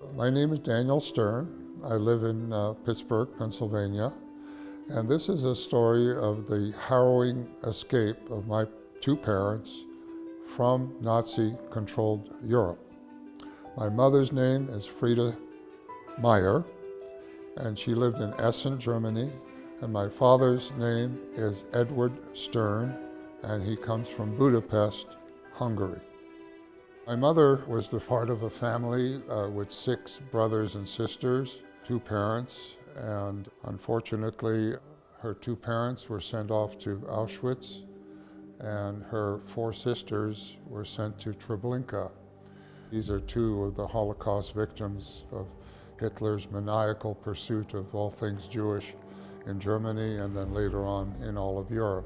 My name is Daniel Stern. I live in Pittsburgh, Pennsylvania, and this is a story of the harrowing escape of my two parents from Nazi-controlled Europe. My mother's name is Frieda Meyer, and she lived in Essen, Germany, and my father's name is Edward Stern, and he comes from Budapest, Hungary. My mother was the part of a family with 6 brothers and sisters, 2 parents, and unfortunately her 2 parents were sent off to Auschwitz, and her 4 sisters were sent to Treblinka. These are 2 of the Holocaust victims of Hitler's maniacal pursuit of all things Jewish in Germany and then later on in all of Europe.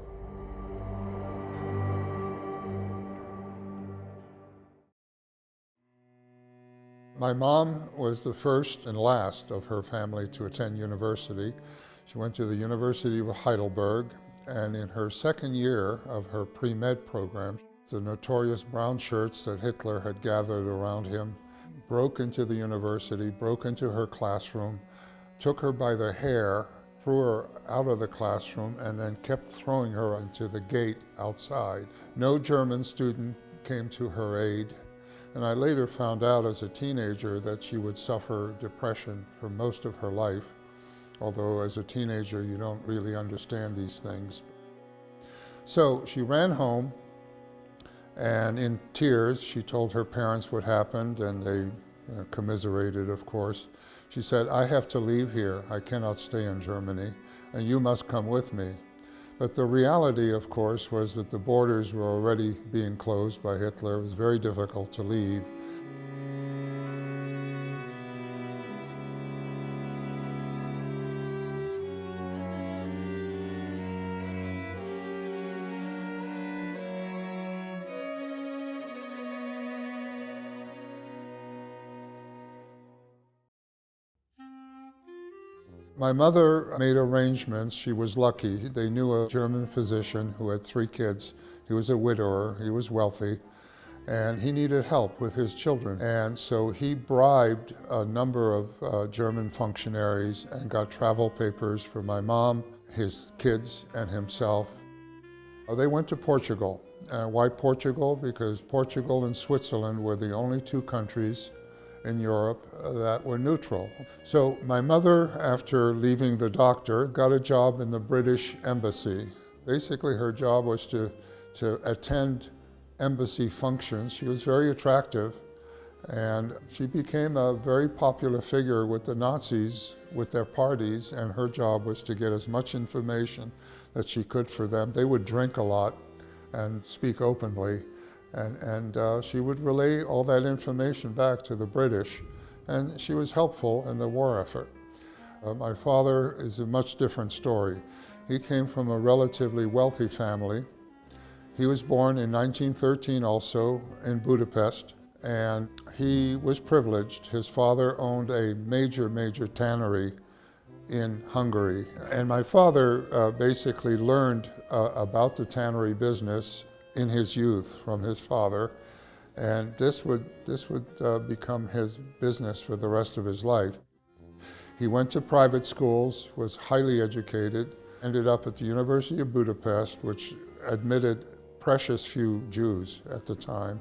My mom was the first and last of her family to attend university. She went to the University of Heidelberg, and in her second year of her pre-med program, the notorious brown shirts that Hitler had gathered around him broke into the university, broke into her classroom, took her by the hair, threw her out of the classroom, and then kept throwing her into the gate outside. No German student came to her aid. And I later found out as a teenager that she would suffer depression for most of her life, although as a teenager you don't really understand these things. So she ran home, and in tears she told her parents what happened, and they commiserated, of course. She said, "I have to leave here. I cannot stay in Germany, and you must come with me." But the reality, of course, was that the borders were already being closed by Hitler. It was very difficult to leave. My mother made arrangements. She was lucky. They knew a German physician who had 3 kids. He was a widower, he was wealthy, and he needed help with his children. And so he bribed a number of German functionaries and got travel papers for my mom, his kids, and himself. They went to Portugal. Why Portugal? Because Portugal and Switzerland were the only 2 countries in Europe that were neutral. So my mother, after leaving the doctor, got a job in the British embassy. Basically her job was to attend embassy functions. She was very attractive, and she became a very popular figure with the Nazis, with their parties, and her job was to get as much information that she could for them. They would drink a lot and speak openly. And she would relay all that information back to the British, and she was helpful in the war effort. My father is a much different story. He came from a relatively wealthy family. He was born in 1913 also in Budapest, and he was privileged. His father owned a major tannery in Hungary. And my father basically learned about the tannery business in his youth from his father, and this would become his business for the rest of his life. He went to private schools, was highly educated, ended up at the University of Budapest, which admitted precious few Jews at the time,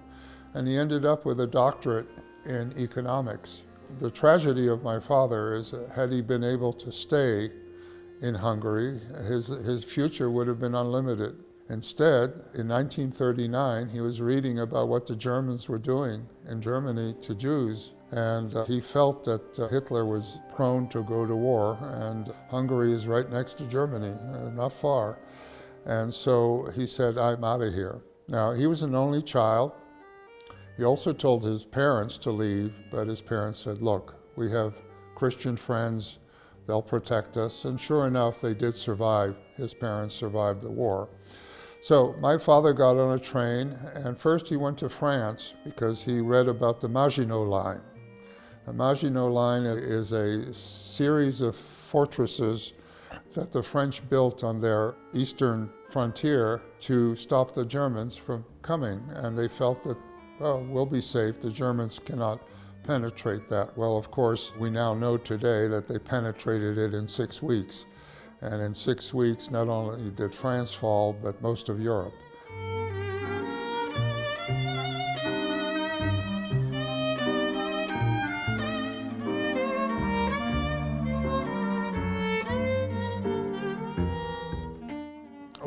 and he ended up with a doctorate in economics. The tragedy of my father is that had he been able to stay in Hungary, his future would have been unlimited. Instead, in 1939, he was reading about what the Germans were doing in Germany to Jews, and he felt that Hitler was prone to go to war, and Hungary is right next to Germany, not far. And so he said, "I'm out of here." Now, he was an only child. He also told his parents to leave, but his parents said, "Look, we have Christian friends, they'll protect us." And sure enough, they did survive. His parents survived the war. So my father got on a train, and first he went to France because he read about the Maginot Line. The Maginot Line is a series of fortresses that the French built on their eastern frontier to stop the Germans from coming. And they felt that, well, we'll be safe. The Germans cannot penetrate that? Well, of course, we now know today that they penetrated it in 6 weeks. And in 6 weeks, not only did France fall, but most of Europe.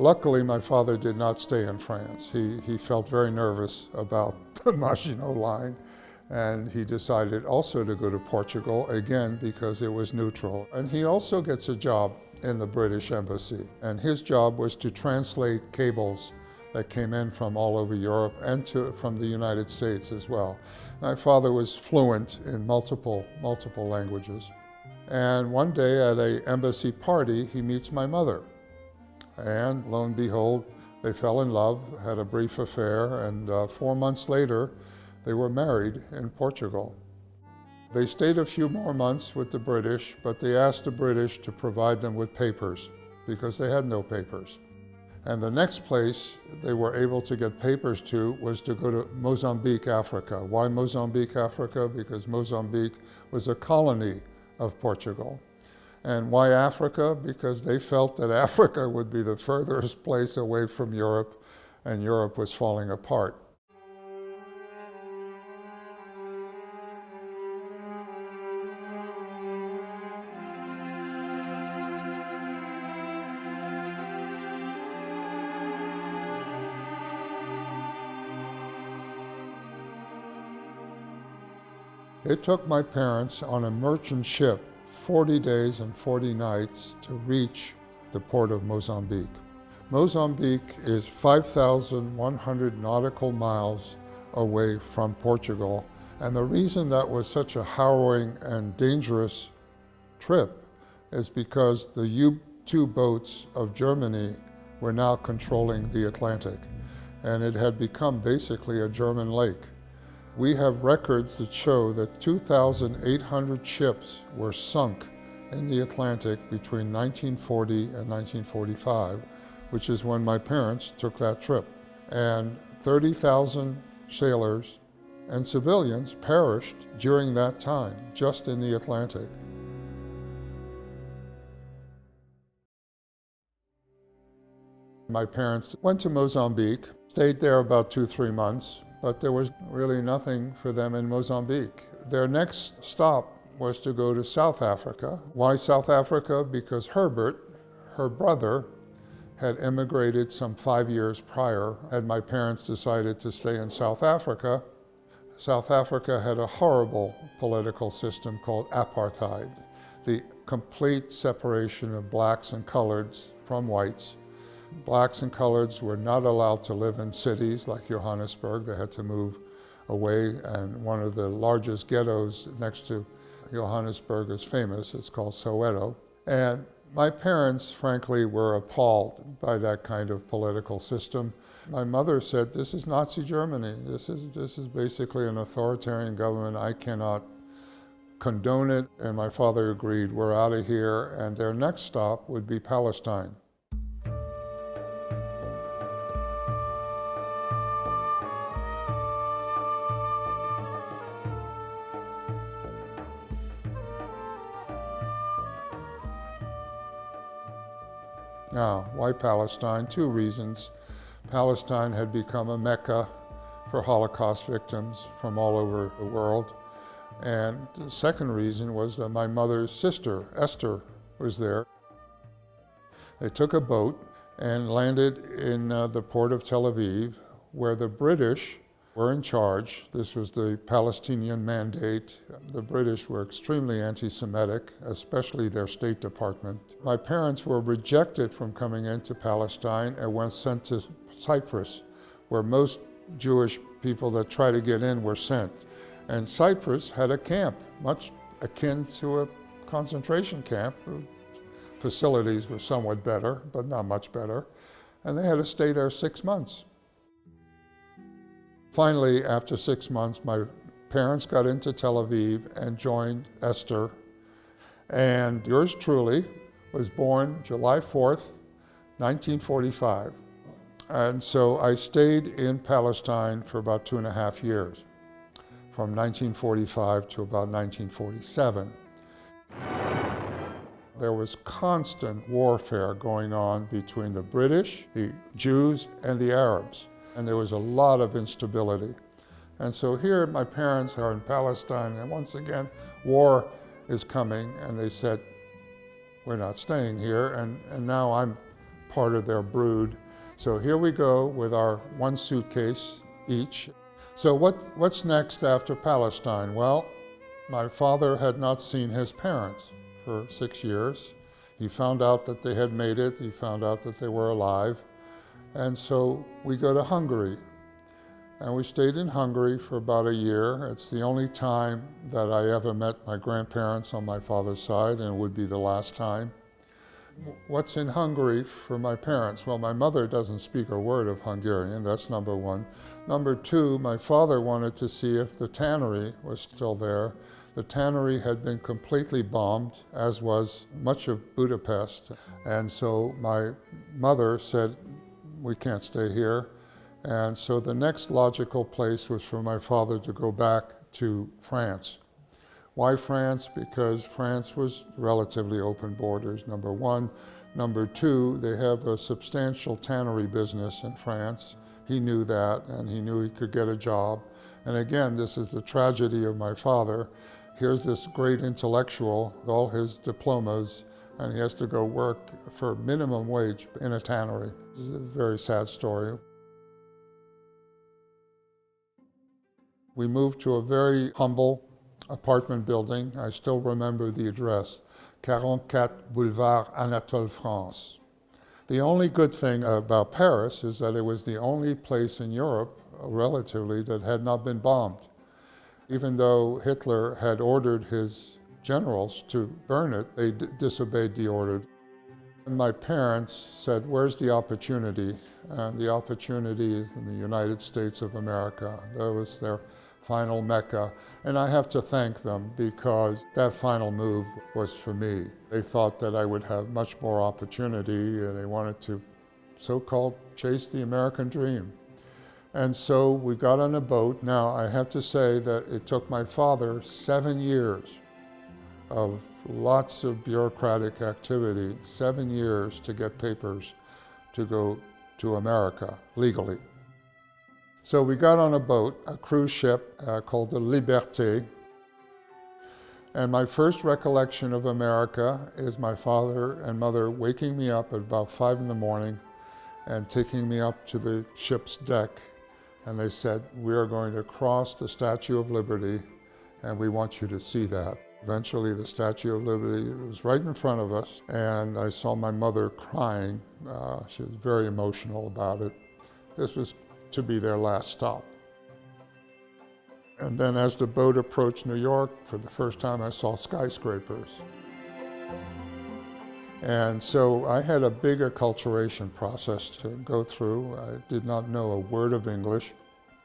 Luckily, my father did not stay in France. He felt very nervous about the Maginot Line, and he decided also to go to Portugal, again, because it was neutral. And he also gets a job in the British Embassy, and his job was to translate cables that came in from all over Europe and from the United States as well. My father was fluent in multiple languages. And one day at an embassy party, he meets my mother. And lo and behold, they fell in love, had a brief affair, and 4 months later, they were married in Portugal. They stayed a few more months with the British, but they asked the British to provide them with papers because they had no papers. And the next place they were able to get papers to was to go to Mozambique, Africa. Why Mozambique, Africa? Because Mozambique was a colony of Portugal. And why Africa? Because they felt that Africa would be the furthest place away from Europe, and Europe was falling apart. It took my parents on a merchant ship 40 days and 40 nights to reach the port of Mozambique. Mozambique is 5,100 nautical miles away from Portugal, and the reason that was such a harrowing and dangerous trip is because the U-2 boats of Germany were now controlling the Atlantic, and it had become basically a German lake. We have records that show that 2,800 ships were sunk in the Atlantic between 1940 and 1945, which is when my parents took that trip. And 30,000 sailors and civilians perished during that time, just in the Atlantic. My parents went to Mozambique, stayed there about 2-3 months, but there was really nothing for them in Mozambique. Their next stop was to go to South Africa. Why South Africa? Because Herbert, her brother, had immigrated some 5 years prior, and my parents decided to stay in South Africa. South Africa had a horrible political system called apartheid, the complete separation of blacks and coloreds from whites. Blacks and coloreds were not allowed to live in cities like Johannesburg. They had to move away, and one of the largest ghettos next to Johannesburg is famous. It's called Soweto. And my parents, frankly, were appalled by that kind of political system. My mother said, "This is Nazi Germany. This is basically an authoritarian government. I cannot condone it." And my father agreed, "We're out of here." And their next stop would be Palestine. Now, why Palestine? 2 reasons. Palestine had become a mecca for Holocaust victims from all over the world. And the second reason was that my mother's sister, Esther, was there. They took a boat and landed in the port of Tel Aviv, where the British were in charge. This was the Palestinian Mandate. The British were extremely anti-Semitic, especially their State Department. My parents were rejected from coming into Palestine and were sent to Cyprus, where most Jewish people that try to get in were sent. And Cyprus had a camp, much akin to a concentration camp. Facilities were somewhat better, but not much better. And they had to stay there 6 months. Finally, after 6 months, my parents got into Tel Aviv and joined Esther. And yours truly was born July 4th, 1945. And so I stayed in Palestine for about 2.5 years. from 1945 to about 1947. There was constant warfare going on between the British, the Jews, and the Arabs, and there was a lot of instability. And so here my parents are in Palestine, and once again, war is coming, and they said, we're not staying here, and now I'm part of their brood. So here we go with our one suitcase each. So what's next after Palestine? Well, my father had not seen his parents for 6 years. He found out that they had made it. He found out that they were alive. And so we go to Hungary. And we stayed in Hungary for about a year. It's the only time that I ever met my grandparents on my father's side, and it would be the last time. What's in Hungary for my parents? Well, my mother doesn't speak a word of Hungarian, that's number one. Number two, my father wanted to see if the tannery was still there. The tannery had been completely bombed, as was much of Budapest. And so my mother said, we can't stay here. And so the next logical place was for my father to go back to France. Why France? Because France was relatively open borders, number one. Number two, they have a substantial tannery business in France. He knew that, and he knew he could get a job. And again, this is the tragedy of my father. Here's this great intellectual with all his diplomas, and he has to go work for minimum wage in a tannery. This is a very sad story. We moved to a very humble apartment building. I still remember the address, 44 Boulevard Anatole France. The only good thing about Paris is that it was the only place in Europe, relatively, that had not been bombed. Even though Hitler had ordered his generals to burn it, they disobeyed the order. And my parents said, where's the opportunity? And the opportunity is in the United States of America. That was their final Mecca. And I have to thank them because that final move was for me. They thought that I would have much more opportunity. They wanted to so-called chase the American dream. And so we got on a boat. Now, I have to say that it took my father 7 years of lots of bureaucratic activity, 7 years to get papers to go to America legally. So we got on a boat, a cruise ship called the Liberté. And my first recollection of America is my father and mother waking me up at about 5 in the morning and taking me up to the ship's deck. And they said, we are going to cross the Statue of Liberty, and we want you to see that. Eventually, the Statue of Liberty was right in front of us, and I saw my mother crying. She was very emotional about it. This was to be their last stop. And then as the boat approached New York, for the first time I saw skyscrapers. And so I had a big acculturation process to go through. I did not know a word of English.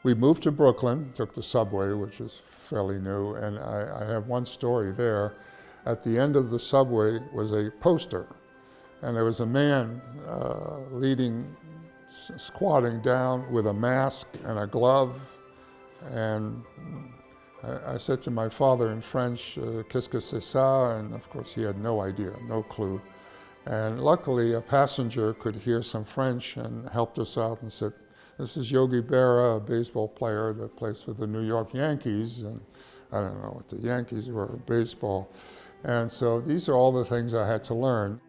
We moved to Brooklyn, took the subway, which is fairly new, and I have one story there. At the end of the subway was a poster, and there was a man squatting down with a mask and a glove, and I said to my father in French, qu'est-ce que c'est ça? And of course he had no idea, no clue. And luckily a passenger could hear some French and helped us out and said, this is Yogi Berra, a baseball player that plays for the New York Yankees, and I don't know what the Yankees were, baseball. And so these are all the things I had to learn.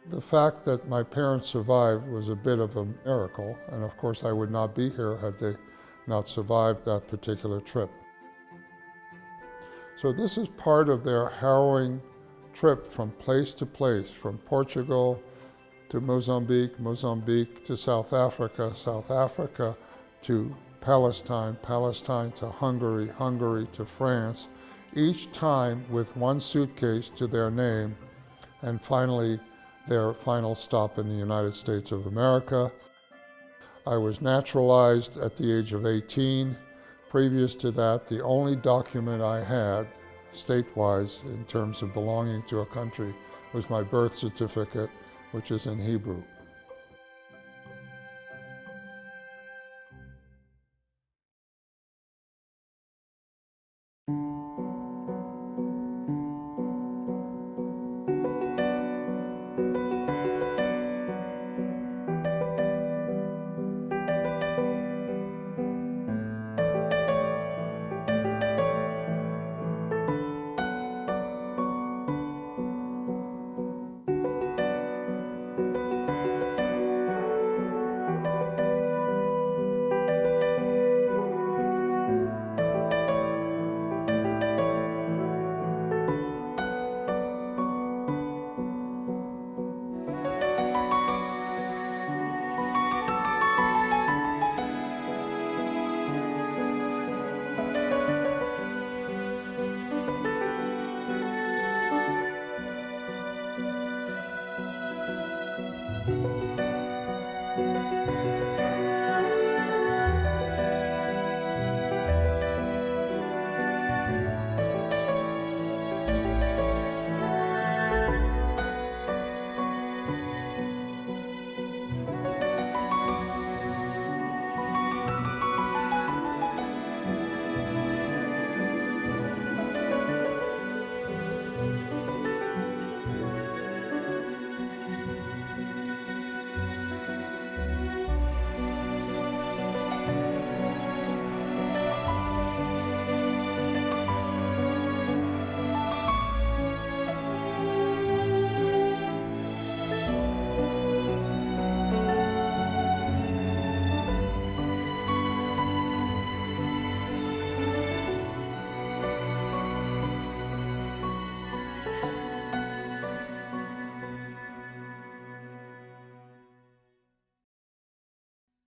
The fact that my parents survived was a bit of a miracle, and of course I would not be here had they not survived that particular trip. So this is part of their harrowing trip from place to place, from Portugal to Mozambique, Mozambique to South Africa to Palestine, Palestine to Hungary, Hungary to France, each time with one suitcase to their name, and finally their final stop in the United States of America. I was naturalized at the age of 18. Previous to that, the only document I had, state-wise, in terms of belonging to a country, was my birth certificate, which is in Hebrew.